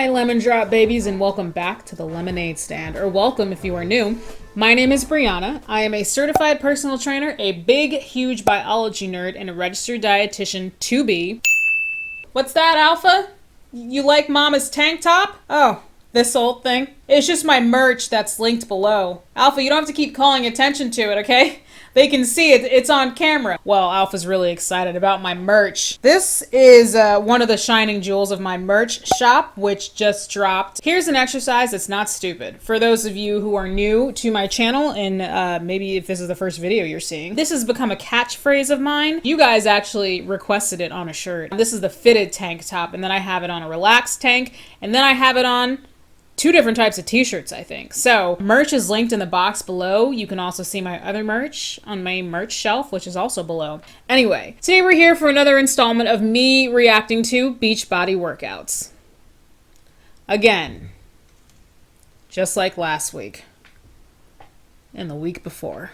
my lemon drop babies, and welcome back to the lemonade stand, or welcome if you are new. My name is Brianna. I am a certified personal trainer, a big, huge biology nerd, and a registered dietitian to be. What's that, Alpha? You like Mama's tank top? Oh, this old thing? It's just my merch that's linked below. Alpha, you don't have to keep calling attention to it, okay? They can see it. It's on camera. Well, Alpha's really excited about my merch. This is one of the shining jewels of my merch shop, which just dropped. Here's an exercise that's not stupid. For those of you who are new to my channel, and maybe if this is the first video you're seeing, this has become a catchphrase of mine. You guys actually requested it on a shirt. This is the fitted tank top, and then I have it on a relaxed tank, and then I have it on two different types of t-shirts, I think. So merch is linked in the box below. You can also see my other merch on my merch shelf, which is also below. Anyway, today we're here for another installment of me reacting to Beachbody workouts. Again, just like last week and the week before.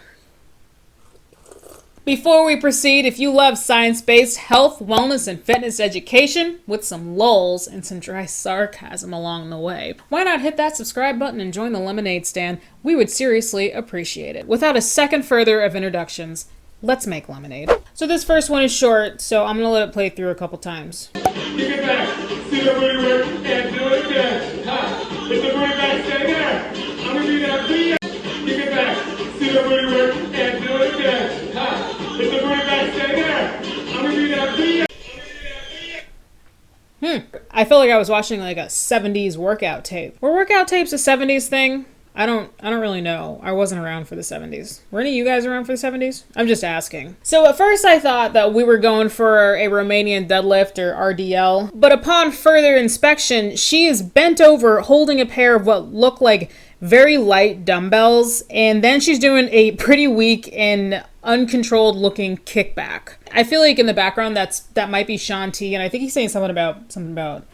Before we proceed, if you love science-based health, wellness, and fitness education with some lulls and some dry sarcasm along the way, why not hit that subscribe button and join the lemonade stand? We would seriously appreciate it. Without a second further of introductions, let's make lemonade. So this first one is short, so I'm gonna let it play through a couple times. Kick it back, see the booty work, and do it again. Ha! If the booty back, stay there. I'm gonna do that for you. Kick it back, see the booty work, and do it again. Ha! If the booty back, stay there. I'm gonna do that for you. I felt like I was watching like a 70s workout tape. Were workout tapes a 70s thing? I don't really know. I wasn't around for the 70s. Were any of you guys around for the 70s? I'm just asking. So at first I thought that we were going for a Romanian deadlift or RDL, but upon further inspection, she is bent over holding a pair of what look like very light dumbbells, and then she's doing a pretty weak and uncontrolled looking kickback. I feel like in the background that might be Sean T, and I think he's saying something about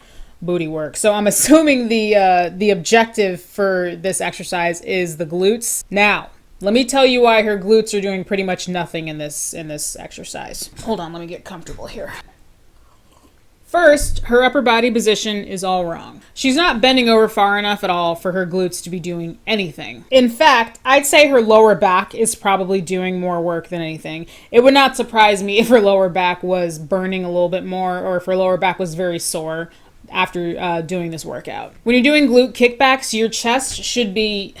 booty work. So I'm assuming the objective for this exercise is the glutes. Now, let me tell you why her glutes are doing pretty much nothing in this exercise. Hold on, let me get comfortable here. First, her upper body position is all wrong. She's not bending over far enough at all for her glutes to be doing anything. In fact, I'd say her lower back is probably doing more work than anything. It would not surprise me if her lower back was burning a little bit more, or if her lower back was very sore after doing this workout. When you're doing glute kickbacks, your chest should be,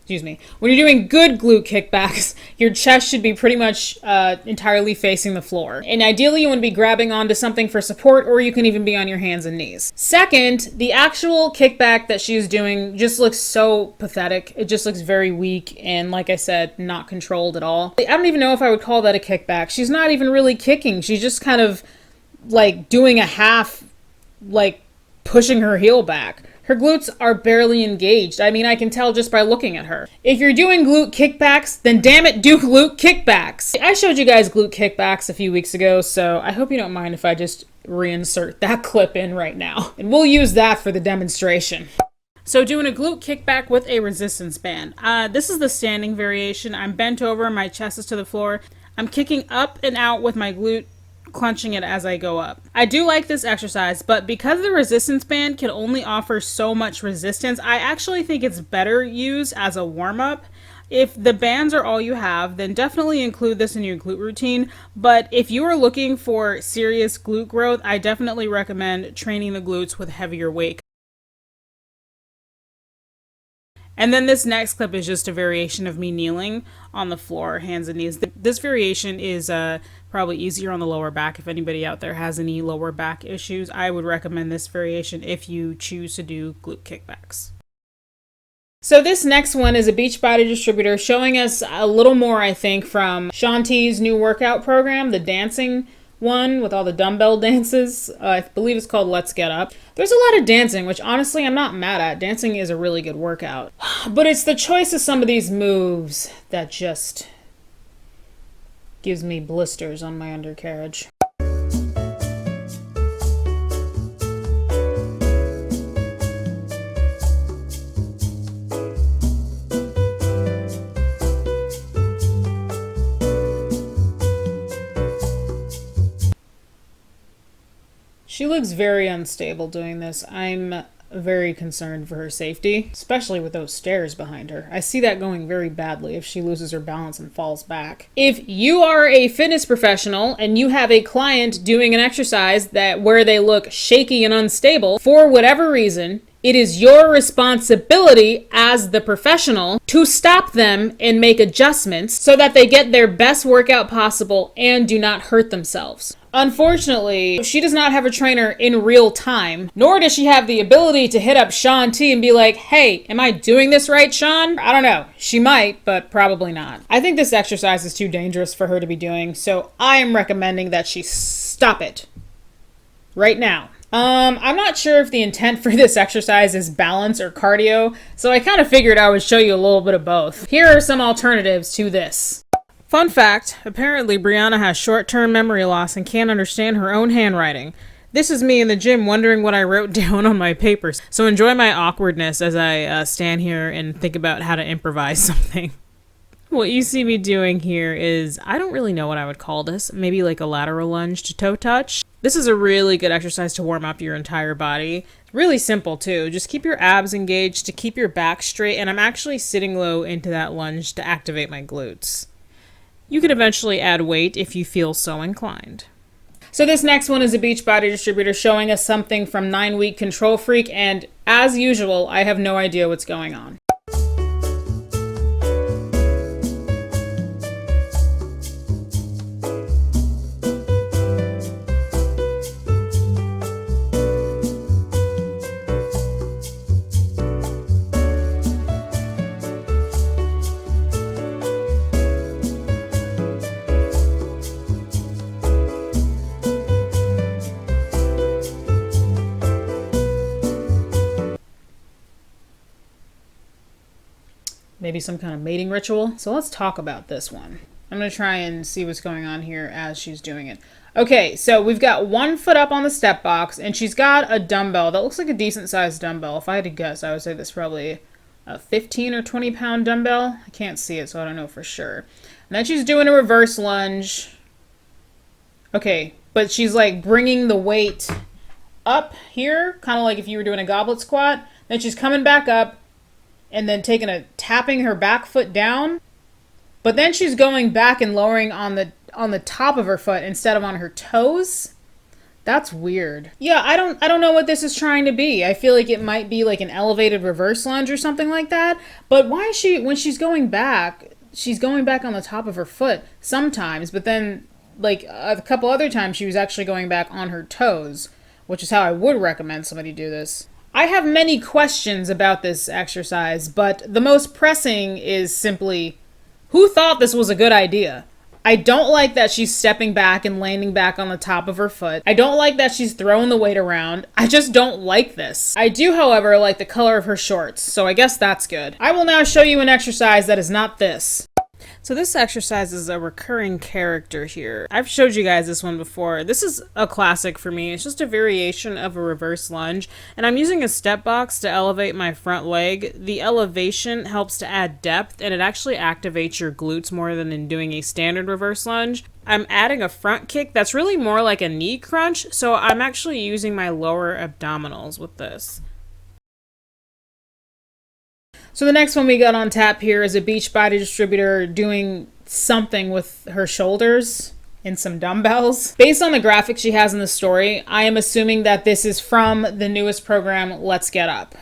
when you're doing good glute kickbacks, your chest should be pretty much entirely facing the floor. And ideally you want to be grabbing onto something for support, or you can even be on your hands and knees. Second, the actual kickback that she's doing just looks so pathetic. It just looks very weak and, like I said, not controlled at all. I don't even know if I would call that a kickback. She's not even really kicking. She's just kind of like doing a half, like pushing her heel back. Her glutes are barely engaged. I mean, I can tell just by looking at her. If you're doing glute kickbacks, then damn it, do glute kickbacks. I showed you guys glute kickbacks a few weeks ago, so I hope you don't mind if I just reinsert that clip in right now. And we'll use that for the demonstration. So doing a glute kickback with a resistance band. This is the standing variation. I'm bent over, my chest is to the floor. I'm kicking up and out with my glute, clenching it as I go up. I do like this exercise, but because the resistance band can only offer so much resistance, I actually think it's better used as a warm-up. If the bands are all you have, then definitely include this in your glute routine. But if you are looking for serious glute growth, I definitely recommend training the glutes with heavier weight. And then this next clip is just a variation of me kneeling on the floor, hands and knees. This variation is probably easier on the lower back. If anybody out there has any lower back issues, I would recommend this variation if you choose to do glute kickbacks. So this next one is a Beachbody distributor showing us a little more, I think, from Sean T's new workout program, the dancing one with all the dumbbell dances. I believe it's called Let's Get Up. There's a lot of dancing, which honestly I'm not mad at. Dancing is a really good workout. But it's the choice of some of these moves that just gives me blisters on my undercarriage. She looks very unstable doing this. I'm very concerned for her safety, especially with those stairs behind her. I see that going very badly if she loses her balance and falls back. If you are a fitness professional and you have a client doing an exercise where they look shaky and unstable for whatever reason, it is your responsibility as the professional to stop them and make adjustments so that they get their best workout possible and do not hurt themselves. Unfortunately, she does not have a trainer in real time, nor does she have the ability to hit up Sean T and be like, hey, am I doing this right, Sean? I don't know. She might, but probably not. I think this exercise is too dangerous for her to be doing, so I am recommending that she stop it right now. I'm not sure if the intent for this exercise is balance or cardio, so I kind of figured I would show you a little bit of both. Here are some alternatives to this. Fun fact, apparently Brianna has short-term memory loss and can't understand her own handwriting. This is me in the gym wondering what I wrote down on my papers, so enjoy my awkwardness as I stand here and think about how to improvise something. What you see me doing here is, I don't really know what I would call this, maybe like a lateral lunge to toe touch. This is a really good exercise to warm up your entire body. It's really simple too. Just keep your abs engaged to keep your back straight, and I'm actually sitting low into that lunge to activate my glutes. You can eventually add weight if you feel so inclined. So this next one is a Beachbody distributor showing us something from 9-week Control Freak, and as usual, I have no idea what's going on. Maybe some kind of mating ritual. So let's talk about this one. I'm going to try and see what's going on here as she's doing it. Okay, so we've got one foot up on the step box, and she's got a dumbbell that looks like a decent sized dumbbell. If I had to guess, I would say this is probably a 15 or 20 pound dumbbell. I can't see it, so I don't know for sure. And then she's doing a reverse lunge. Okay, but she's like bringing the weight up here, kind of like if you were doing a goblet squat. Then she's coming back up, and then tapping her back foot down, but then she's going back and lowering on the top of her foot instead of on her toes. That's weird. Yeah, I don't know what this is trying to be. I feel like it might be like an elevated reverse lunge or something like that. But why is when she's going back on the top of her foot sometimes, but then like a couple other times she was actually going back on her toes, which is how I would recommend somebody do this. I have many questions about this exercise, but the most pressing is simply, who thought this was a good idea? I don't like that she's stepping back and landing back on the top of her foot. I don't like that she's throwing the weight around. I just don't like this. I do, however, like the color of her shorts, so I guess that's good. I will now show you an exercise that is not this. So this exercise is a recurring character here. I've showed you guys this one before. This is a classic for me. It's just a variation of a reverse lunge, and I'm using a step box to elevate my front leg. The elevation helps to add depth, and it actually activates your glutes more than in doing a standard reverse lunge. I'm adding a front kick that's really more like a knee crunch, so I'm actually using my lower abdominals with this. So the next one we got on tap here is a Beachbody distributor doing something with her shoulders and some dumbbells. Based on the graphic she has in the story, I am assuming that this is from the newest program, Let's Get Up.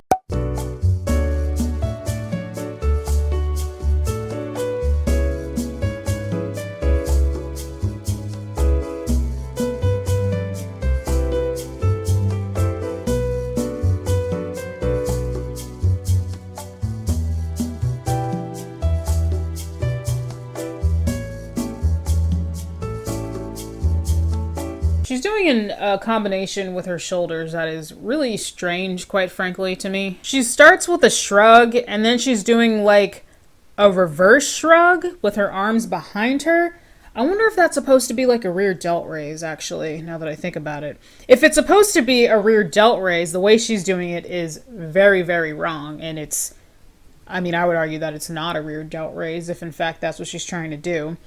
She's doing a combination with her shoulders that is really strange, quite frankly, to me. She starts with a shrug, and then she's doing like a reverse shrug with her arms behind her. I wonder if that's supposed to be like a rear delt raise, actually, now that I think about it. If it's supposed to be a rear delt raise, the way she's doing it is very, very wrong, and I would argue that it's not a rear delt raise, if in fact that's what she's trying to do.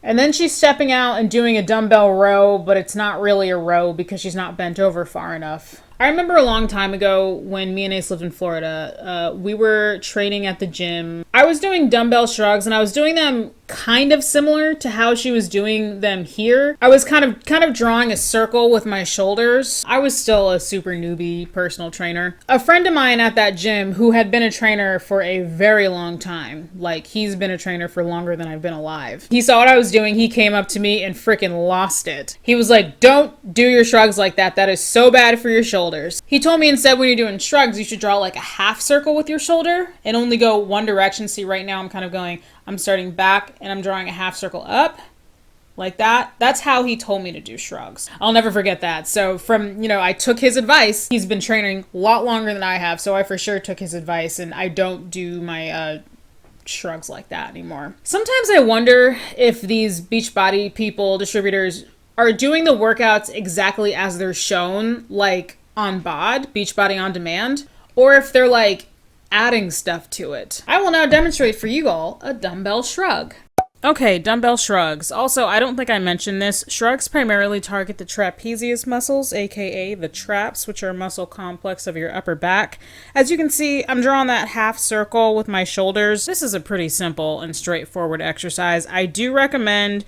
And then she's stepping out and doing a dumbbell row, but it's not really a row because she's not bent over far enough. I remember a long time ago when me and Ace lived in Florida, we were training at the gym. I was doing dumbbell shrugs and I was doing them kind of similar to how she was doing them here. I was kind of drawing a circle with my shoulders. I was still a super newbie personal trainer. A friend of mine at that gym who had been a trainer for a very long time, like he's been a trainer for longer than I've been alive. He saw what I was doing. He came up to me and freaking lost it. He was like, "Don't do your shrugs like that. That is so bad for your shoulders." He told me instead when you're doing shrugs, you should draw like a half circle with your shoulder and only go one direction. See, right now I'm starting back and I'm drawing a half circle up like that. That's how he told me to do shrugs. I'll never forget that. So I took his advice. He's been training a lot longer than I have, so I for sure took his advice, and I don't do my shrugs like that anymore. Sometimes I wonder if these Beachbody people, distributors, are doing the workouts exactly as they're shown, like on BOD, Beachbody On Demand, or if they're like adding stuff to it. I will now demonstrate for you all a dumbbell shrug. Okay, dumbbell shrugs. Also, I don't think I mentioned this. Shrugs primarily target the trapezius muscles, aka the traps, which are a muscle complex of your upper back. As you can see, I'm drawing that half circle with my shoulders. This is a pretty simple and straightforward exercise. I do recommend,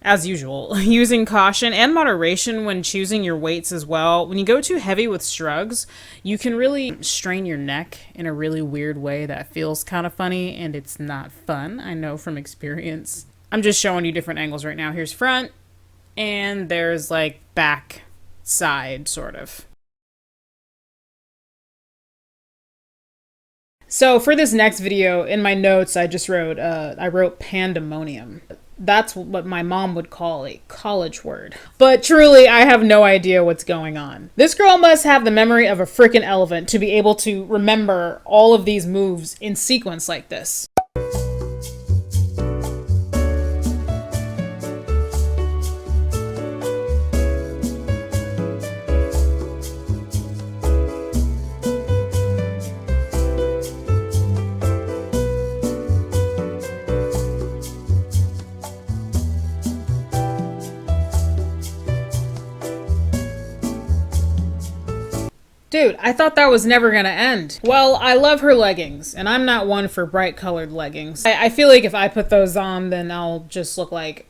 as usual, using caution and moderation when choosing your weights as well. When you go too heavy with shrugs, you can really strain your neck in a really weird way that feels kind of funny, and it's not fun. I know from experience. I'm just showing you different angles right now. Here's front, and there's like back, side, sort of. So for this next video, in my notes, I wrote pandemonium. That's what my mom would call a college word. But truly, I have no idea what's going on. This girl must have the memory of a freaking elephant to be able to remember all of these moves in sequence like this. Dude, I thought that was never gonna end. Well, I love her leggings, and I'm not one for bright colored leggings. I feel like if I put those on, then I'll just look like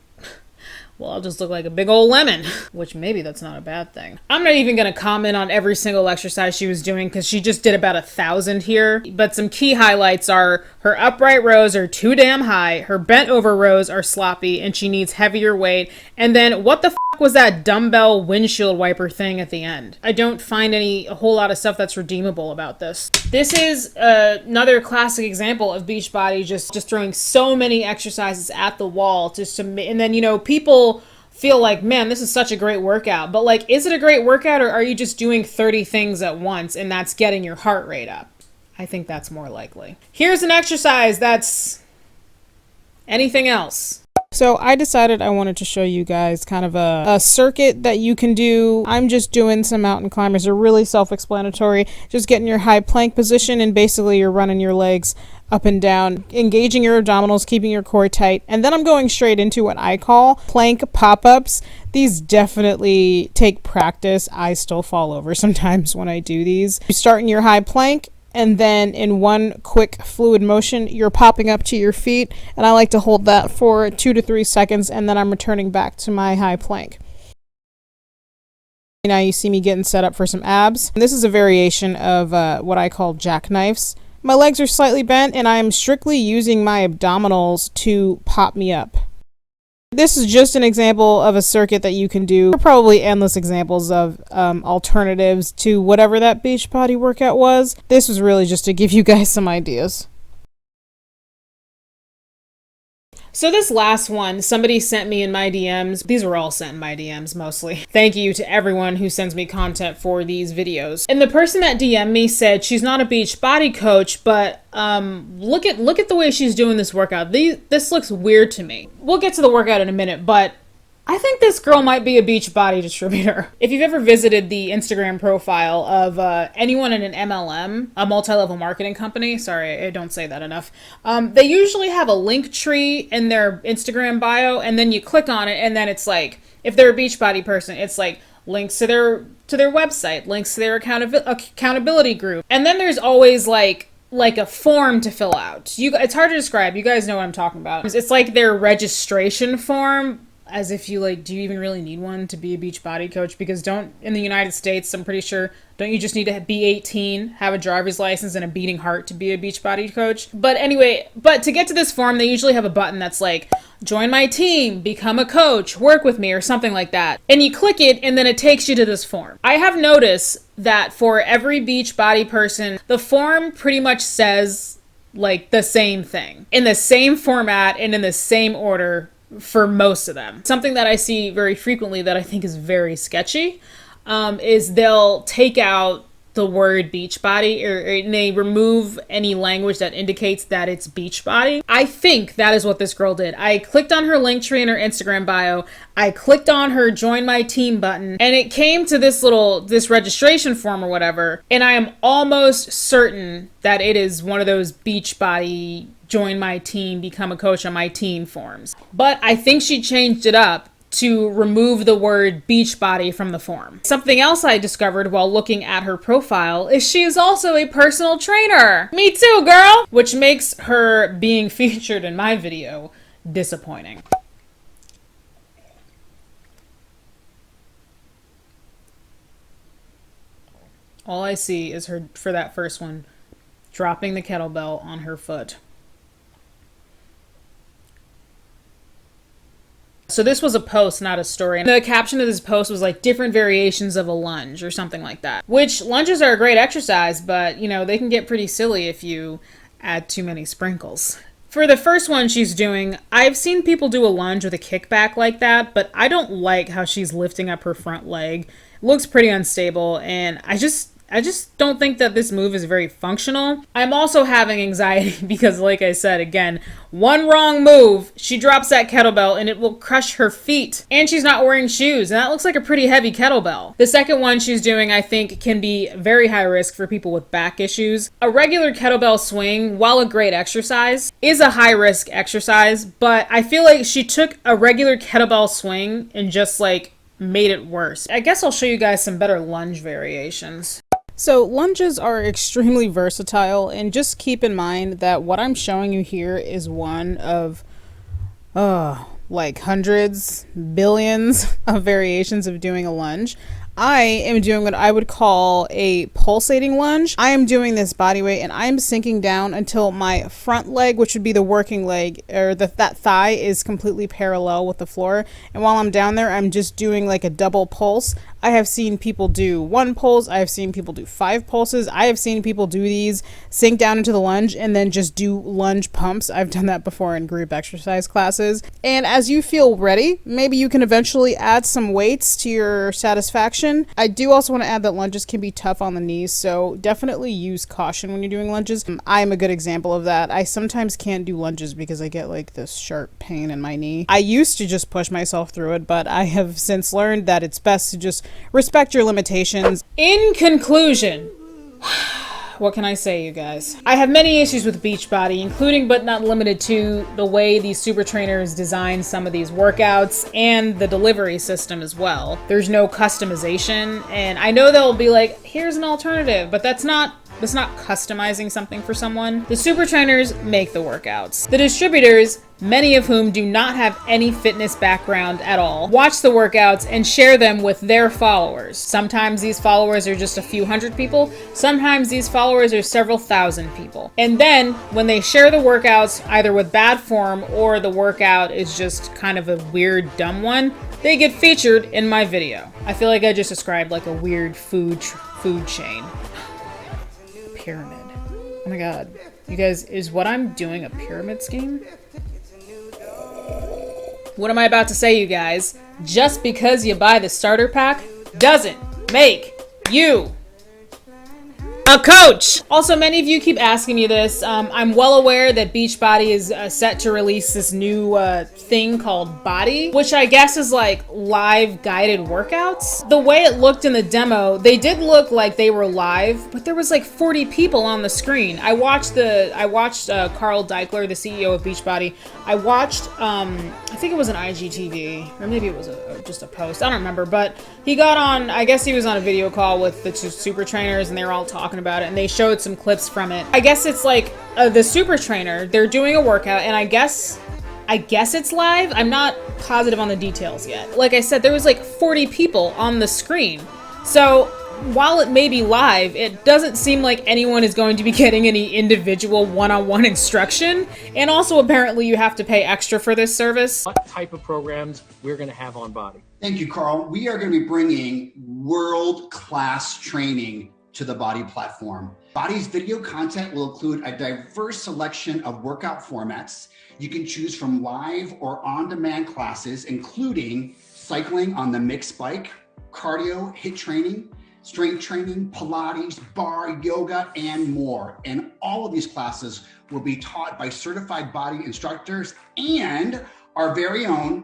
a big old lemon, which maybe that's not a bad thing. I'm not even gonna comment on every single exercise she was doing because she just did about 1,000 here. But some key highlights are her upright rows are too damn high, her bent over rows are sloppy, and she needs heavier weight. And then what the f was that dumbbell windshield wiper thing at the end? I don't find a whole lot of stuff that's redeemable about this. This is another classic example of Beachbody just throwing so many exercises at the wall to submit, and then people feel like, man, this is such a great workout. But like, is it a great workout, or are you just doing 30 things at once and that's getting your heart rate up? I think that's more likely. Here's an exercise that's anything else. So I decided I wanted to show you guys kind of a circuit that you can do. I'm just doing some mountain climbers. They're really self-explanatory. Just getting your high plank position, and basically you're running your legs up and down, engaging your abdominals, keeping your core tight. And then I'm going straight into what I call plank pop-ups. These definitely take practice. I still fall over sometimes when I do these. You start in your high plank, and then in one quick fluid motion, you're popping up to your feet, and I like to hold that for 2 to 3 seconds, and then I'm returning back to my high plank. Now you see me getting set up for some abs. And this is a variation of what I call jackknives. My legs are slightly bent, and I am strictly using my abdominals to pop me up. This is just an example of a circuit that you can do. There are probably endless examples of alternatives to whatever that Beachbody workout was. This was really just to give you guys some ideas. So this last one, somebody sent me in my DMs. These were all sent in my DMs mostly. Thank you to everyone who sends me content for these videos. And the person that DM'd me said she's not a Beachbody coach, but look at the way she's doing this workout. This looks weird to me. We'll get to the workout in a minute, but I think this girl might be a Beachbody distributor. If you've ever visited the Instagram profile of anyone in an MLM, a multi-level marketing company, sorry, I don't say that enough, they usually have a link tree in their Instagram bio, and then you click on it, and then it's like, if they're a Beachbody person, it's like links to to their website, links to their accountability group. And then there's always like a form to fill out. It's hard to describe. You guys know what I'm talking about. It's like their registration form, as if you like, do you even really need one to be a Beachbody coach? Because in the United States, I'm pretty sure, don't you just need to be 18, have a driver's license and a beating heart to be a Beachbody coach? But anyway, to get to this form, they usually have a button that's like, join my team, become a coach, work with me, or something like that. And you click it, and then it takes you to this form. I have noticed that for every Beachbody person, the form pretty much says like the same thing in the same format and in the same order for most of them. Something that I see very frequently that I think is very sketchy is they'll take out the word Beachbody or they remove any language that indicates that it's Beachbody. I think that is what this girl did. I clicked on her link tree in her Instagram bio. I clicked on her join my team button and it came to this registration form or whatever. And I am almost certain that it is one of those Beachbody join my team, become a coach on my team forms. But I think she changed it up to remove the word Beachbody from the form. Something else I discovered while looking at her profile is she is also a personal trainer. Me too, girl! Which makes her being featured in my video disappointing. All I see is her, for that first one, dropping the kettlebell on her foot. So this was a post, not a story. And the caption of this post was like different variations of a lunge or something like that. Which lunges are a great exercise, but you know, they can get pretty silly if you add too many sprinkles. For the first one she's doing, I've seen people do a lunge with a kickback like that, but I don't like how she's lifting up her front leg. It looks pretty unstable, and I just don't think that this move is very functional. I'm also having anxiety because, like I said, again, one wrong move, she drops that kettlebell and it will crush her feet. And she's not wearing shoes, and that looks like a pretty heavy kettlebell. The second one she's doing, I think, can be very high risk for people with back issues. A regular kettlebell swing, while a great exercise, is a high risk exercise, but I feel like she took a regular kettlebell swing and just like made it worse. I guess I'll show you guys some better lunge variations. So lunges are extremely versatile, and just keep in mind that what I'm showing you here is one of like hundreds, billions of variations of doing a lunge. I am doing what I would call a pulsating lunge. I am doing this body weight and I'm sinking down until my front leg, which would be the working leg, or that thigh, is completely parallel with the floor. And while I'm down there, I'm just doing like a double pulse. I have seen people do 1 pulse. I have seen people do 5 pulses. I have seen people do these, sink down into the lunge, and then just do lunge pumps. I've done that before in group exercise classes. And as you feel ready, maybe you can eventually add some weights to your satisfaction. I do also want to add that lunges can be tough on the knees, so definitely use caution when you're doing lunges. I'm a good example of that. I sometimes can't do lunges because I get like this sharp pain in my knee. I used to just push myself through it, but I have since learned that it's best to just respect your limitations. In conclusion, what can I say, you guys? I have many issues with Beachbody, including but not limited to the way these super trainers design some of these workouts and the delivery system as well. There's no customization, and I know they'll be like, here's an alternative, but that's not customizing something for someone. The super trainers make the workouts. The distributors, many of whom do not have any fitness background at all, watch the workouts and share them with their followers. Sometimes these followers are just a few hundred people. Sometimes these followers are several thousand people. And then when they share the workouts, either with bad form or the workout is just kind of a weird, dumb one, they get featured in my video. I feel like I just described like a weird food chain. Pyramid. Oh my god. You guys, is what I'm doing a pyramid scheme? What am I about to say, you guys? Just because you buy the starter pack doesn't make you a coach. Also, many of you keep asking me this. I'm well aware that Beachbody is set to release this new thing called Body, which I guess is like live guided workouts. The way it looked in the demo, they did look like they were live, but there was like 40 people on the screen. I watched Carl Deichler, the CEO of Beachbody. I watched, I think it was an IGTV, or maybe it was just a post. I don't remember, but he got on, I guess he was on a video call with the two super trainers, and they were all talking about it, and they showed some clips from it. I guess it's like the super trainer, they're doing a workout, and I guess it's live. I'm not positive on the details yet. Like I said, there was like 40 people on the screen. So while it may be live, it doesn't seem like anyone is going to be getting any individual one-on-one instruction. And also, apparently, you have to pay extra for this service. What type of programs we're going to have on Body? Thank you, Carl. We are going to be bringing world-class training to the Body platform. Body's video content will include a diverse selection of workout formats. You can choose from live or on-demand classes, including cycling on the mixed bike, cardio, HIIT training, strength training, Pilates, bar, yoga, and more. And all of these classes will be taught by certified Body instructors and our very own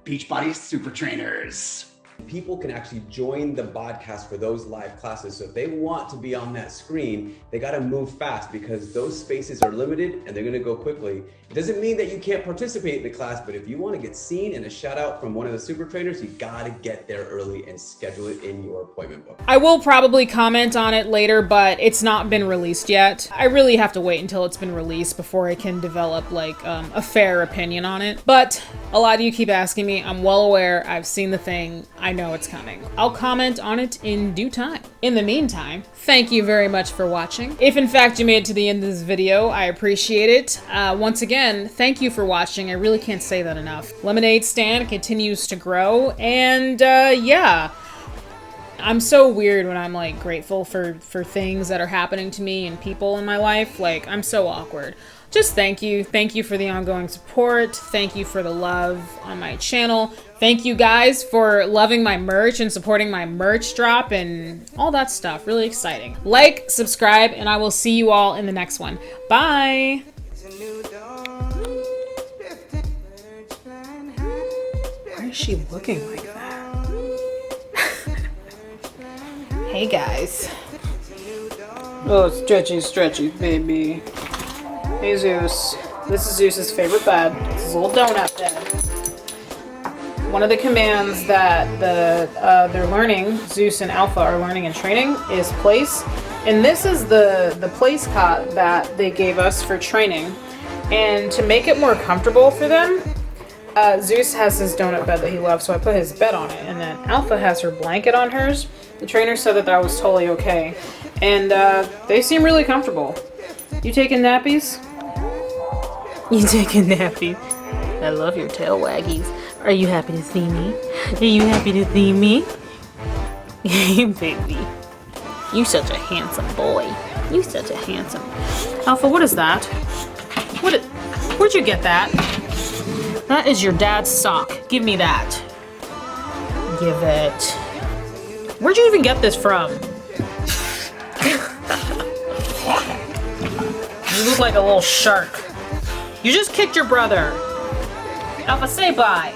Beachbody super trainers. People can actually join the podcast for those live classes. So if they want to be on that screen, they got to move fast because those spaces are limited and they're going to go quickly. It doesn't mean that you can't participate in the class, but if you want to get seen and a shout out from one of the super trainers, you got to get there early and schedule it in your appointment book. I will probably comment on it later, but it's not been released yet. I really have to wait until it's been released before I can develop like a fair opinion on it. But a lot of you keep asking me. I'm well aware. I've seen the thing. I know it's coming. I'll comment on it in due time. In the meantime, thank you very much for watching. If in fact you made it to the end of this video, I appreciate it. Once again, thank you for watching. I really can't say that enough. Lemonade Stand continues to grow, and yeah. I'm so weird when I'm like grateful for things that are happening to me and people in my life. Like, I'm so awkward. Just thank you. Thank you for the ongoing support. Thank you for the love on my channel. Thank you guys for loving my merch and supporting my merch drop and all that stuff. Really exciting. Like, subscribe, and I will see you all in the next one. Bye. Why is she looking like that? Hey guys. Oh, stretchy, stretchy, baby. Hey Zeus. This is Zeus's favorite bed. It's his little donut bed. One of the commands that they're learning, Zeus and Alpha are learning and training, is place. And this is the place cot that they gave us for training. And to make it more comfortable for them, Zeus has his donut bed that he loves, so I put his bed on it. And then Alpha has her blanket on hers. The trainer said that was totally okay. And they seem really comfortable. You taking nappies? You taking nappies? I love your tail waggies. Are you happy to see me? Are you happy to see me? Baby. You such a handsome boy. You such a handsome. Alpha, what is that? Where'd you get that? That is your dad's sock. Give me that. Give it. Where'd you even get this from? You look like a little shark. You just kicked your brother. Alpha, say bye.